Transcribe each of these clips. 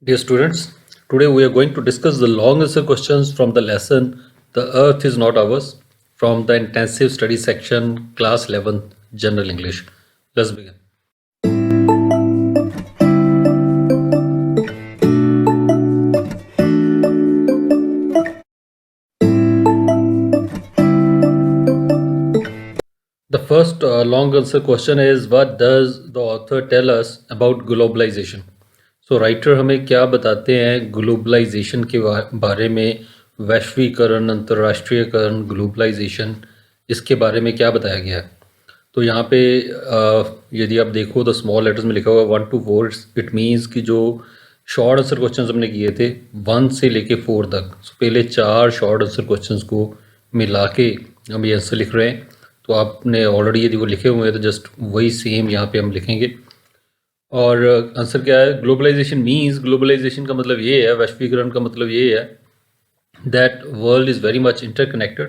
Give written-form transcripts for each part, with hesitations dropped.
Dear students, today we are going to discuss the long answer questions from the lesson The Earth is Not Ours from the intensive study section, class 11, General English. Let's begin. The first long answer question is what does the author tell us about globalization? So writer हमें क्या बताते हैं globalisation के बारे में, वैश्वीकरण, अंतर्राष्ट्रीयकरण, globalisation, इसके बारे में क्या बताया गया है? तो यहाँ पे यदि आप देखो तो स्मॉल लेटर्स में लिखा हुआ 1 to 4, इट मीन्स कि जो शॉर्ट आंसर क्वेश्चन हमने किए थे 1 से लेके 4 तक, सो पहले 4 शॉर्ट आंसर क्वेश्चन को मिला के हम ये आंसर लिख रहे हैं। तो आपने ऑलरेडी यदि वो लिखे हुए हैं तो जस्ट वही सेम यहाँ पे हम लिखेंगे। और आंसर क्या है? ग्लोबलाइजेशन मीन्स, ग्लोबलाइजेशन का मतलब ये है, वैश्वीकरण का मतलब ये है that world is very much interconnected,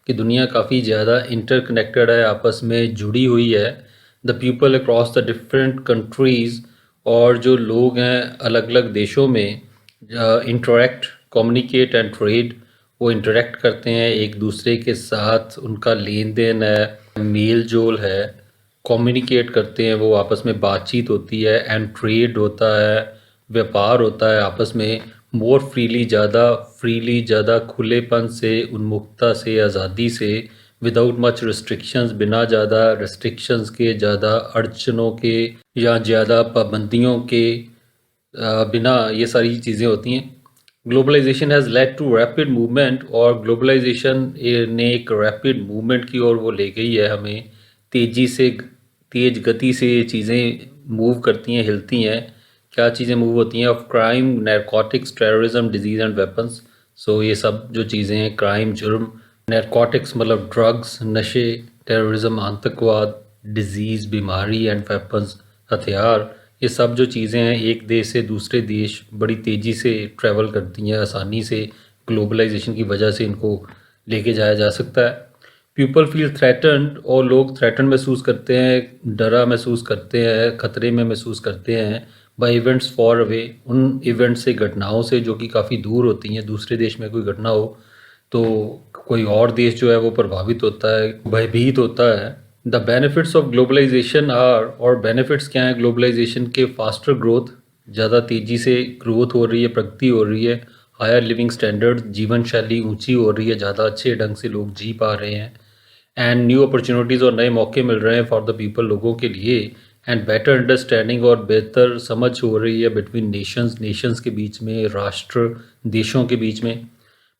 कि दुनिया काफ़ी ज़्यादा इंटरकनेक्टेड है, आपस में जुड़ी हुई है। The people across the different countries, और जो लोग हैं अलग अलग देशों में इंटरेक्ट, कम्युनिकेट एंड ट्रेड, वो इंटरेक्ट करते हैं एक दूसरे के साथ, उनका लेन देन है, मेल जोल है, कम्युनिकेट करते हैं, वो आपस में बातचीत होती है, एंड ट्रेड होता है, व्यापार होता है आपस में मोर फ्रीली, ज़्यादा खुलेपन से, उन्मुक्तता से, आज़ादी से, विदाउट मच रिस्ट्रिक्शंस, बिना ज़्यादा रिस्ट्रिक्शंस के, ज़्यादा अड़चनों के या ज़्यादा पाबंदियों के बिना, ये सारी चीज़ें होती हैं। Globalization has led to rapid movement, और ग्लोबलाइजेशन ने एक रैपिड मूवमेंट की ओर वो ले गई है हमें, तेज़ी से, तेज़ गति से ये चीज़ें मूव करती हैं, हिलती हैं। क्या चीज़ें मूव होती हैं? Of crime, narcotics, terrorism, disease and weapons. So ये सब जो चीज़ें हैं, क्राइम, जुर्म, नैरकोटिक्स मतलब ड्रग्स, नशे, टेररिज्म आतंकवाद, डिजीज़ बीमारी, एंड वेपन्स हथियार, ये सब जो चीज़ें हैं एक देश से दूसरे देश बड़ी तेज़ी से ट्रैवल करती हैं, आसानी से ग्लोबलाइजेशन की वजह से इनको लेके जाया जा सकता है। पीपल फील थ्रेटन्ड, और लोग थ्रेटन महसूस करते हैं, डरा महसूस करते हैं, ख़तरे में महसूस करते हैं, बाय इवेंट्स फॉर अवे, उन इवेंट से, घटनाओं से जो कि काफ़ी दूर होती हैं। दूसरे देश में कोई घटना हो तो कोई और देश जो है वो प्रभावित होता है, भयभीत होता है। The benefits of globalization are, और बेनिफिट्स क्या हैं ग्लोबलाइजेशन के? फास्टर ग्रोथ, ज़्यादा तेज़ी से ग्रोथ हो रही है, प्रगति हो रही है। हायर लिविंग स्टैंडर्ड, जीवन शैली ऊंची हो रही है, ज़्यादा अच्छे ढंग से लोग जी पा रहे हैं। एंड न्यू अपॉर्चुनिटीज़, और नए मौके मिल रहे हैं फॉर द पीपल, लोगों के लिए। एंड बेटर अंडरस्टैंडिंग, और बेहतर समझ हो रही है बिटवीन नेशंस, नेशंस के बीच में, राष्ट्र, देशों के बीच में।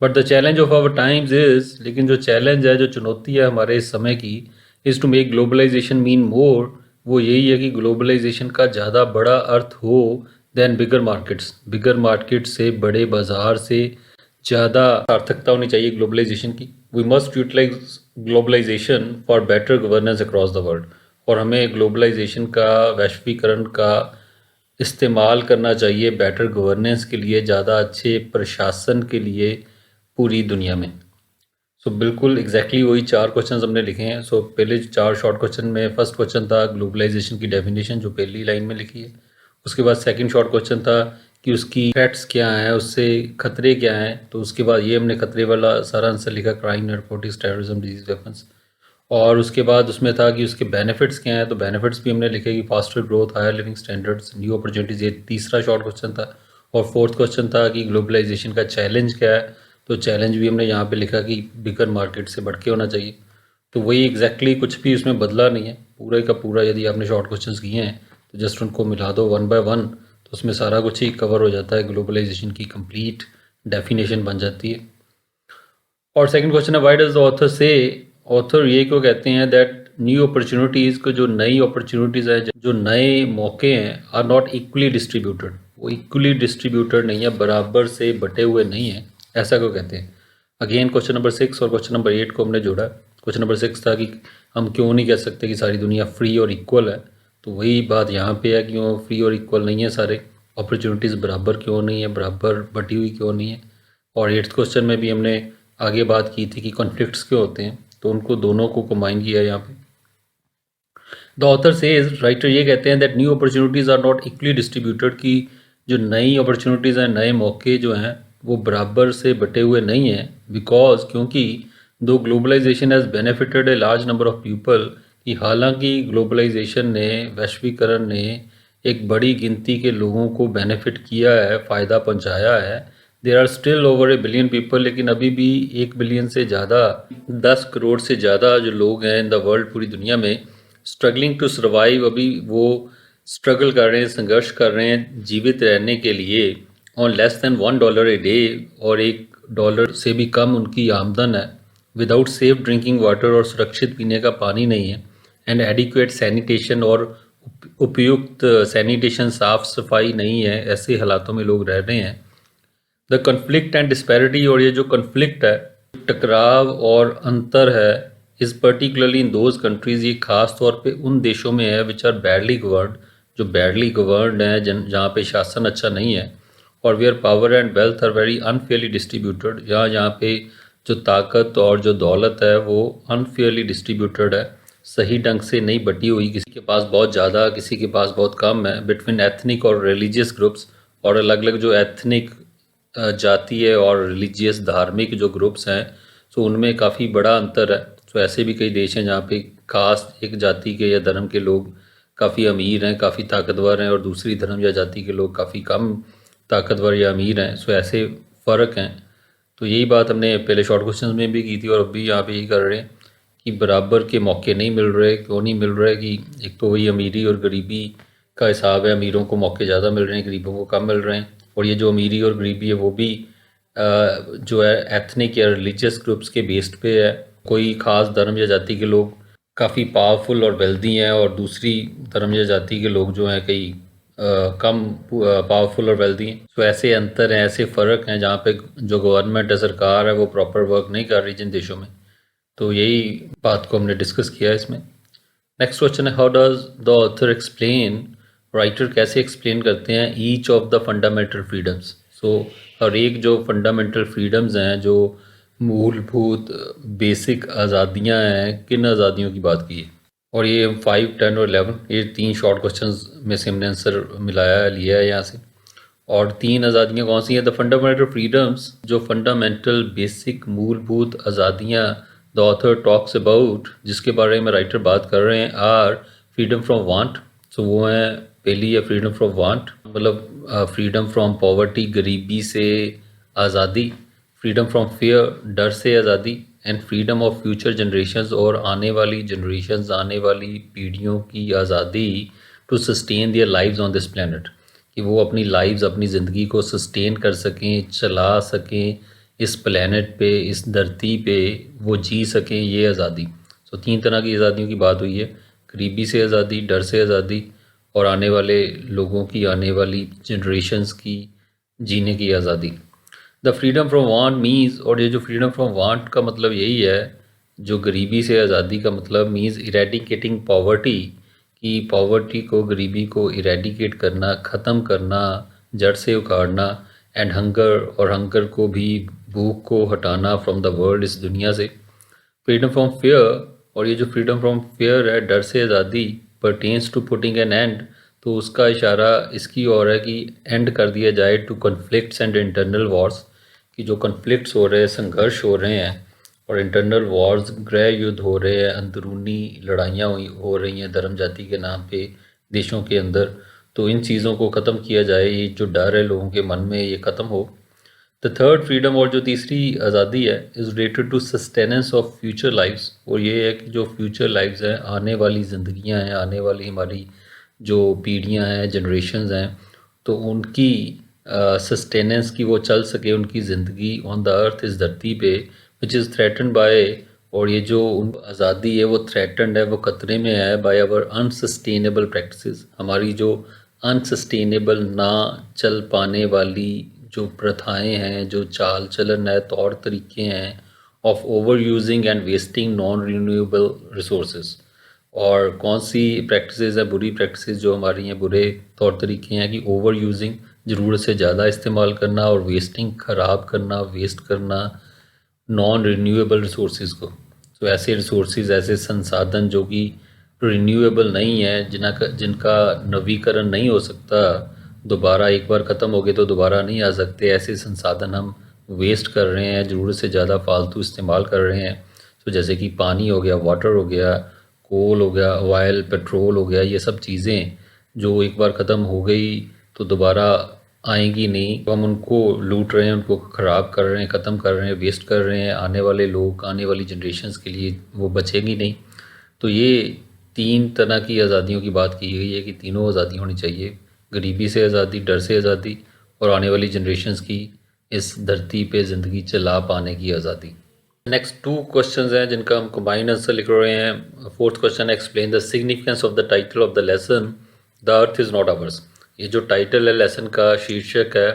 But the challenge of our times is, लेकिन जो चैलेंज है, जो चुनौती है हमारे इस समय की, is to make globalization mean more, वो यही है कि ग्लोबलाइजेशन का ज़्यादा बड़ा अर्थ हो देन बिगर मार्केट्स, बिगर मार्केट से, बड़े बाज़ार से ज़्यादा सार्थकता होनी चाहिए ग्लोबलाइजेशन की। We must utilize globalization for better governance across the world, और हमें ग्लोबलाइजेशन का, वैश्वीकरण का इस्तेमाल करना चाहिए बेटर गवर्नेंस के लिए, ज़्यादा अच्छे प्रशासन के लिए पूरी दुनिया में। सो बिल्कुल एग्जैक्टली वही 4 क्वेश्चन हमने लिखे हैं। सो पहले 4 शॉर्ट क्वेश्चन में फर्स्ट क्वेश्चन था ग्लोबलाइजेशन की डेफिनेशन, जो पहली लाइन में लिखी है। उसके बाद सेकंड शॉर्ट क्वेश्चन था कि उसकी थ्रेट्स क्या हैं, उससे खतरे क्या हैं। तो उसके बाद ये हमने खतरे वाला सारा आंसर लिखा, crime, narcotics, terrorism, disease, weapons. और उसके बाद उसमें था कि उसके बेनिफिट्स क्या हैं, तो बेनिफिट्स भी हमने लिखे कि faster growth, higher living standards, new opportunities, ये तीसरा शॉर्ट क्वेश्चन था। और फोर्थ क्वेश्चन था कि ग्लोबलाइजेशन का चैलेंज क्या है, तो चैलेंज भी हमने यहाँ पे लिखा कि बिगर मार्केट से बढ़ के होना चाहिए। तो वही एग्जैक्टली कुछ भी उसमें बदला नहीं है, पूरा का पूरा। यदि आपने शॉर्ट क्वेश्चंस किए हैं तो जस्ट उनको मिला दो 1 by 1, तो उसमें सारा कुछ ही कवर हो जाता है, ग्लोबलाइजेशन की कंप्लीट डेफिनेशन बन जाती है। और सेकंड क्वेश्चन है व्हाई डज द ऑथर से, ऑथर ये क्यों कहते हैं दैट न्यू अपॉर्चुनिटीज़ को, जो नई अपॉर्चुनिटीज़ है, जो नए मौके हैं, आर नॉट इक्वली डिस्ट्रीब्यूटेड, वो इक्वली डिस्ट्रीब्यूटेड नहीं है, बराबर से बटे हुए नहीं हैं। ऐसा क्यों कहते हैं? अगेन क्वेश्चन नंबर 6 और क्वेश्चन नंबर 8 को हमने जोड़ा। क्वेश्चन नंबर 6 था कि हम क्यों नहीं कह सकते कि सारी दुनिया फ्री और इक्वल है, तो वही बात यहाँ पे है, क्यों फ्री और इक्वल नहीं है सारे, अपॉर्चुनिटीज़ बराबर क्यों नहीं है, बराबर बटी हुई क्यों नहीं है। और 8th क्वेश्चन में भी हमने आगे बात की थी कि कॉन्फ्लिक्ट्स क्यों होते हैं, तो उनको दोनों को कंबाइन किया यहाँ पे। द ऑथर सेज, राइटर ये कहते हैं that new opportunities are not equally distributed, कि जो नई अपॉर्चुनिटीज़ हैं, नए मौके जो हैं वो बराबर से बटे हुए नहीं हैं, बिकॉज क्योंकि though globalization has benefited a large number of people, कि हालांकि ग्लोबलाइजेशन ने, वैश्वीकरण ने एक बड़ी गिनती के लोगों को बेनिफिट किया है, फ़ायदा पहुंचाया है। There are still over a billion people, लेकिन अभी भी 1 बिलियन से ज़्यादा, 10 करोड़ से ज़्यादा जो लोग हैं इन द वर्ल्ड, पूरी दुनिया में, स्ट्रगलिंग टू सर्वाइव, अभी वो स्ट्रगल कर रहे हैं, संघर्ष कर रहे हैं जीवित रहने के लिए, on less than $1 a day, और $1 से भी कम उनकी आमदन है, विदाउट सेफ ड्रिंकिंग वाटर, और सुरक्षित पीने का पानी नहीं है, एंड एडिक्वेट सैनिटेशन, और उपयुक्त सैनिटेशन, साफ सफाई नहीं है, ऐसे हालातों में लोग रह रहे हैं। द कन्फ्लिक्ट एंड डिस्पैरिटी, और ये जो कन्फ्लिक्ट है, टकराव और अंतर है, is particularly in those countries, ये खास तौर पे उन देशों में है विच आर बैडली गवर्नड, जो बैडली गवर्नड हैं, जहाँ पे शासन अच्छा नहीं है, और where power and wealth are very unfairly distributed, जहाँ पे जो ताकत और जो दौलत है वो अनफेयरली डिस्ट्रीब्यूटेड है, सही ढंग से नहीं बटी हुई, किसी के पास बहुत ज़्यादा, किसी के पास बहुत कम है, बिटवीन एथनिक और रिलीजियस ग्रुप्स, और अलग अलग जो एथनिक, जातीय और रिलीजियस, धार्मिक जो ग्रुप्स हैं, सो उनमें काफ़ी बड़ा अंतर है। सो ऐसे भी कई देश हैं जहाँ पे खास एक जाति के या धर्म के लोग काफ़ी अमीर हैं, काफ़ी ताकतवर हैं, और दूसरी धर्म या जाति के लोग काफ़ी कम ताकतवर या अमीर हैं। सो ऐसे फ़र्क हैं। तो यही बात हमने पहले शॉर्ट क्वेश्चन में भी की थी, और अब भी यहाँ पे यही कर रहे हैं कि बराबर के मौके नहीं मिल रहे। क्यों नहीं मिल रहे? कि एक तो वही अमीरी और गरीबी का हिसाब है, अमीरों को मौके ज़्यादा मिल रहे हैं, गरीबों को कम मिल रहे हैं, और ये जो अमीरी और गरीबी है वो भी जो है एथनिक या रिलीजियस ग्रुप्स के बेस्ड पे है। कोई ख़ास धर्म या जाति के लोग काफ़ी पावरफुल और वेल्दी हैं, और दूसरी धर्म या जाति के लोग जो हैं कई कम पावरफुल और वेल्दी हैं। तो ऐसे अंतर हैं, ऐसे फ़र्क हैं, जहाँ पे जो गवर्नमेंट है, सरकार है, वो प्रॉपर वर्क नहीं कर रही जिन देशों में। तो यही बात को हमने डिस्कस किया है इसमें। नेक्स्ट क्वेश्चन है, how does the author explain, writer कैसे एक्सप्लेन करते हैं each of the fundamental freedoms. So हर एक जो फंडामेंटल फ्रीडम्स हैं, जो मूलभूत बेसिक आज़ादियाँ हैं, किन आज़ादियों की बात की है। और ये 5, 10 और 11, ये 3 शॉर्ट क्वेश्चंस में से हमने आंसर मिलाया है, लिया है यहाँ से। और 3 आज़ादियाँ कौन सी हैं? द फंडामेंटल फ्रीडम्स, जो फंडामेंटल बेसिक मूलभूत आज़ादियाँ द ऑथर टॉक्स अबाउट, जिसके बारे में राइटर बात कर रहे हैं, are freedom from want. So वो हैं, पहली है फ्रीडम फ्रॉम वांट, मतलब फ्रीडम फ्रॉम पॉवर्टी, गरीबी से आज़ादी, फ्रीडम फ्रॉम फियर, डर से आज़ादी, and freedom of future generations, और आने वाली जनरेशंस, आने वाली पीढ़ियों की आज़ादी, to sustain their lives on this planet, कि वो अपनी लाइव्स, अपनी ज़िंदगी को सस्टेन कर सकें, चला सकें इस प्लेनेट पे, इस धरती पे वो जी सकें, ये आज़ादी। सो 3 तरह की आज़ादियों की बात हुई है, गरीबी से आज़ादी, डर से आज़ादी, और आने वाले लोगों की, आने वाली जनरेशंस की जीने की आज़ादी। The freedom from want means, और ये जो फ्रीडम फ्रॉम वांट का मतलब यही है, जो गरीबी से आज़ादी का मतलब मीन्स इरेडिकेटिंग पॉवर्टी, कि पॉवर्टी को, गरीबी को इरेडिकेट करना, ख़त्म करना, जड़ से उखाड़ना, एंड हंगर, और हंगर को भी, भूख को हटाना फ्रॉम द वर्ल्ड, इस दुनिया से। फ्रीडम फ्रॉम फियर, और ये जो फ्रीडम फ्रॉम फियर है, डर से आज़ादी, pertains to putting an end, तो उसका इशारा इसकी ओर है कि एंड कर दिया जाए to conflicts and internal wars, कि जो कन्फ्लिक्ट्स हो रहे हैं, संघर्ष हो रहे हैं, और इंटरनल वॉर्स, गृह युद्ध हो रहे हैं, अंदरूनी लड़ाइयाँ हो रही हैं धर्म जाति के नाम पे देशों के अंदर, तो इन चीज़ों को ख़त्म किया जाए, ये जो डर है लोगों के मन में, ये ख़त्म हो। द थर्ड फ्रीडम, और जो तीसरी आज़ादी है, is related to sustenance of future lifes, और ये है कि जो फ्यूचर लाइफ्स हैं, आने वाली ज़िंदगियाँ हैं, आने वाली हमारी जो पीढ़ियाँ हैं, जनरेशन्स हैं, तो उनकी सस्टेनेंस की, वो चल सके उनकी ज़िंदगी ऑन द अर्थ, इस धरती पे, विच इज़ थ्रेटन्ड बाय, और ये जो आज़ादी है वो थ्रेटन्ड है, वो खतरे में है, बाय आवर अनसस्टेनेबल प्रैक्टिसेस, हमारी जो अनसस्टेनेबल, ना चल पाने वाली जो प्रथाएं हैं, जो चाल चलन है, तौर तरीके हैं, of over using and wasting non renewable resources. और कौन सी प्रैक्टिसेस है, बुरी प्रैक्टिसेस जो हमारी हैं, बुरे तौर तरीके हैं, कि ओवर यूजिंग, ज़रूरत से ज़्यादा इस्तेमाल करना, और वेस्टिंग, ख़राब करना, वेस्ट करना नॉन रिन्यूएबल रिसोर्सेज को। तो ऐसे रिसोर्सेज, ऐसे संसाधन जो कि रिन्यूएबल नहीं है, जिनका नवीकरण नहीं हो सकता, दोबारा एक बार ख़त्म हो गए तो दोबारा नहीं आ सकते, ऐसे संसाधन हम वेस्ट कर रहे हैं, ज़रूरत से ज़्यादा फालतू इस्तेमाल कर रहे हैं। तो जैसे कि पानी हो गया, वाटर हो गया, कोल हो गया, ऑयल, पेट्रोल हो गया, ये सब चीज़ें जो एक बार ख़त्म हो गई तो दोबारा आएंगी नहीं। तो हम उनको लूट रहे हैं, उनको ख़राब कर रहे हैं, ख़त्म कर रहे हैं, वेस्ट कर रहे हैं। आने वाले लोग, आने वाली जनरेशन्स के लिए वो बचेंगी नहीं। तो ये 3 तरह की आज़ादियों की बात की गई है कि तीनों आज़ादी होनी चाहिए। गरीबी से आज़ादी, डर से आज़ादी और आने वाली जनरेशन्स की इस धरती पे ज़िंदगी चला पाने की आज़ादी। नेक्स्ट 2 क्वेश्चंस हैं जिनका हम कंबाइंड आंसर लिख रहे हैं। Fourth question, explain the significance of the title of the lesson the earth is not hours. ये जो टाइटल है लेसन का, शीर्षक है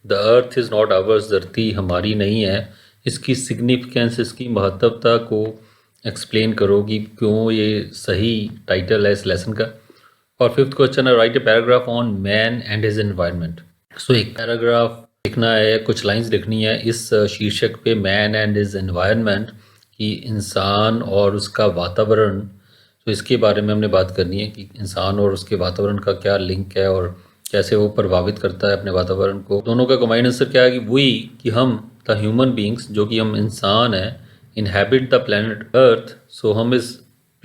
the earth is not hours, धरती हमारी नहीं है, इसकी सिग्निफिकेंस, इसकी महत्वता को एक्सप्लेन करो कि क्यों ये सही टाइटल है इस लेसन का। और फिफ्थ क्वेश्चन है, write a paragraph on man and his environment. So एक पैराग्राफ लिखना है, कुछ लाइंस लिखनी है इस शीर्षक पे, मैन एंड हिज एनवायरनमेंट, कि इंसान और उसका वातावरण। तो इसके बारे में हमने बात करनी है कि इंसान और उसके वातावरण का क्या लिंक है और कैसे वो प्रभावित करता है अपने वातावरण को। दोनों का कंबाइंड आंसर क्या है कि वही कि हम द ह्यूमन बींग्स, जो कि हम इंसान हैं, इनहेबिट द प्लैनेट अर्थ। सो हम इस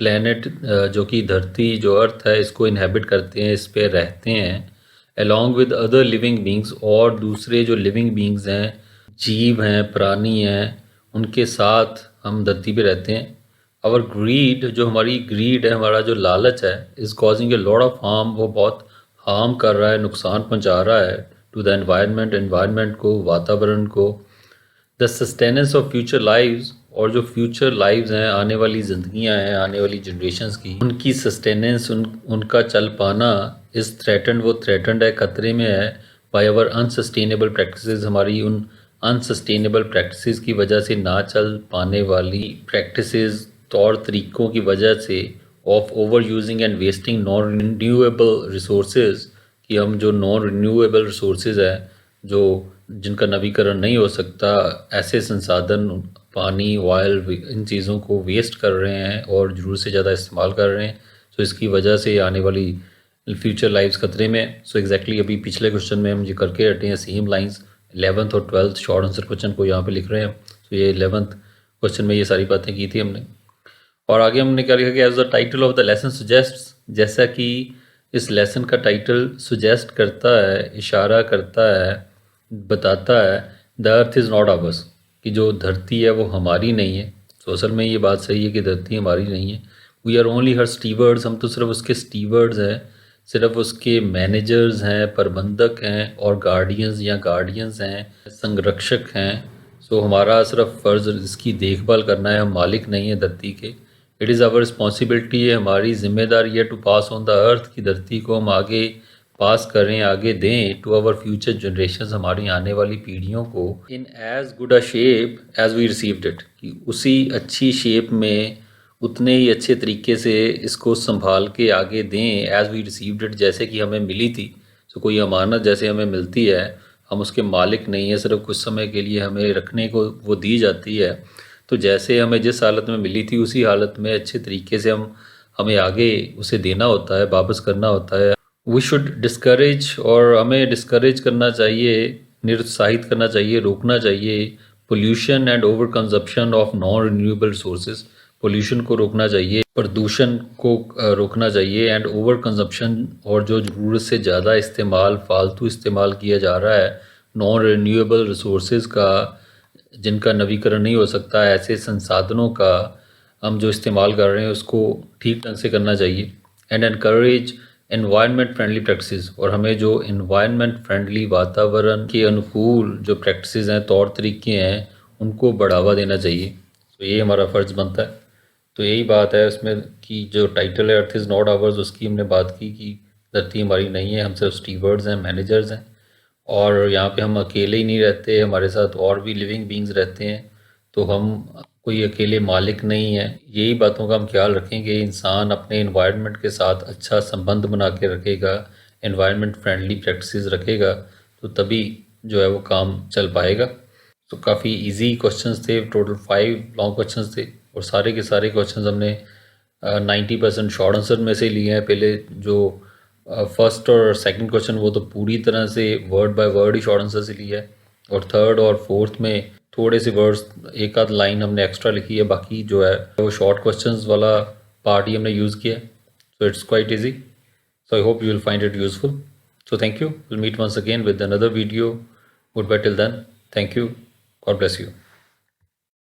प्लैनेट जो कि धरती, जो अर्थ है, इसको इनहेबिट करते हैं, इस पे रहते हैं, along with other living beings, और दूसरे जो लिविंग बींग्स हैं, जीव हैं, प्राणी हैं, उनके साथ हम धरती पे रहते हैं। आवर ग्रीड, जो हमारी ग्रीड है, हमारा जो लालच है, is causing a lot of harm, वो बहुत हार्म कर रहा है, नुकसान पहुंचा रहा है टू द एनवायरनमेंट, एनवायरनमेंट को, वातावरण को। The sustenance of future lives, और जो फ्यूचर लाइव्स हैं, आने वाली ज़िंदगियां हैं, आने वाली जनरेशन्स की, उनकी सस्टेनेंस, उनका चल पाना इज़ थ्रेटन्ड, वो थ्रेटन्ड है, ख़तरे में है, बाय अवर अनसस्टेनेबल प्रैक्टिसेस, हमारी उन अनसस्टेनेबल प्रैक्टिसेस की वजह से, ना चल पाने वाली प्रैक्टिसेस, तौर तरीक़ों की वजह से, of over using and wasting non renewable resources, कि हम जो नॉन रिन्यूएबल रिसोर्सेज हैं, जो जिनका नवीकरण नहीं हो सकता, ऐसे संसाधन, पानी, ऑयल, इन चीज़ों को वेस्ट कर रहे हैं और ज़रूरत से ज़्यादा इस्तेमाल कर रहे हैं। सो इसकी वजह से आने वाली फ्यूचर लाइफ्स खतरे में। सो एग्जैक्टली अभी पिछले क्वेश्चन में हम ये करके हटे हैं, सेम लाइंस 11th और 12th शॉर्ट आंसर क्वेश्चन को यहाँ पे लिख रहे हैं। सो ये 11th क्वेश्चन में ये सारी बातें की थी हमने। और आगे हमने क्या लिखा कि as the title of the lesson suggest, जैसा कि इस लेसन का टाइटल सुजेस्ट करता है, इशारा करता है, बताता है, the earth is not hours, कि जो धरती है वो हमारी नहीं है। तो असल में ये बात सही है कि धरती हमारी नहीं है। We are only her stewards, हम तो सिर्फ उसके स्टीवर्ड्स हैं, सिर्फ उसके मैनेजर्स हैं, प्रबंधक हैं, और गार्डियंस या गार्डियंस हैं, संरक्षक हैं। सो हमारा सिर्फ फ़र्ज़ इसकी देखभाल करना है, हम मालिक नहीं है धरती के। इट इज़ आवर रिस्पॉन्सिबिलिटी, है हमारी जिम्मेदारी है, to pass on the earth, की धरती को हम आगे पास करें, आगे दें, टू आवर फ्यूचर जनरेशंस, हमारी आने वाली पीढ़ियों को, in as good a shape as we received it, कि उसी अच्छी शेप में, उतने ही अच्छे तरीके से इसको संभाल के आगे दें, एज वी रिसीव्ड इट, जैसे कि हमें मिली थी। तो कोई अमानत जैसे हमें मिलती है, हम उसके मालिक नहीं है, सिर्फ कुछ समय के लिए हमें रखने को वो दी जाती है। तो जैसे हमें जिस हालत में मिली थी, उसी हालत में अच्छे तरीके से हमें आगे उसे देना होता है, वापस करना होता है। वी शुड डिस्करेज, और हमें डिस्करेज करना चाहिए, निरुत्साहित करना चाहिए, रोकना चाहिए, pollution and over consumption of non renewable resources, pollution को रोकना चाहिए, प्रदूषण को रोकना चाहिए, एंड ओवर कंजप्शन, और जो ज़रूरत से ज़्यादा इस्तेमाल, फालतू इस्तेमाल किया जा रहा है नॉन रिन्यूएबल रिसोर्सेज का, जिनका नवीकरण नहीं हो सकता, ऐसे संसाधनों का हम जो इस्तेमाल कर रहे हैं उसको ठीक ढंग से करना चाहिए। And encourage environment friendly practices, और हमें जो एनवायरनमेंट फ्रेंडली, वातावरण के अनुकूल जो प्रैक्टिसेस हैं, तौर तरीके हैं, उनको बढ़ावा देना चाहिए। तो ये हमारा फ़र्ज़ बनता है। तो यही बात है उसमें कि जो टाइटल है अर्थ इज़ नॉट आवर्स, उसकी हमने बात की कि धरती हमारी नहीं है, हम सिर्फ स्टीवर्ड्स हैं, मैनेजर्स हैं, और यहाँ पे हम अकेले ही नहीं रहते, हमारे साथ और भी लिविंग बींग्स रहते हैं। तो हम कोई अकेले मालिक नहीं है। यही बातों का हम ख्याल रखेंगे। इंसान अपने इन्वायरमेंट के साथ अच्छा संबंध बना के रखेगा, इन्वायरमेंट फ्रेंडली प्रैक्टिसेस रखेगा, तो तभी जो है वो काम चल पाएगा। तो काफ़ी इजी क्वेश्चंस थे, टोटल 5 लॉन्ग क्वेश्चंस थे, और सारे के सारे क्वेश्चंस हमने 90% शॉर्ट आंसर में से लिए हैं। पहले जो फर्स्ट और सेकंड क्वेश्चन वो तो पूरी तरह से word by word he short answer से लिया है, और थर्ड और फोर्थ में थोड़े से वर्ड्स, एक आध लाइन हमने एक्स्ट्रा लिखी है, बाकी जो है वो शॉर्ट क्वेश्चंस वाला पार्ट ही हमने यूज़ किया है. So it's quite easy. So I hope you will find it useful. So thank you. We'll meet once again with another video. Goodbye till then. Thank you. God bless you.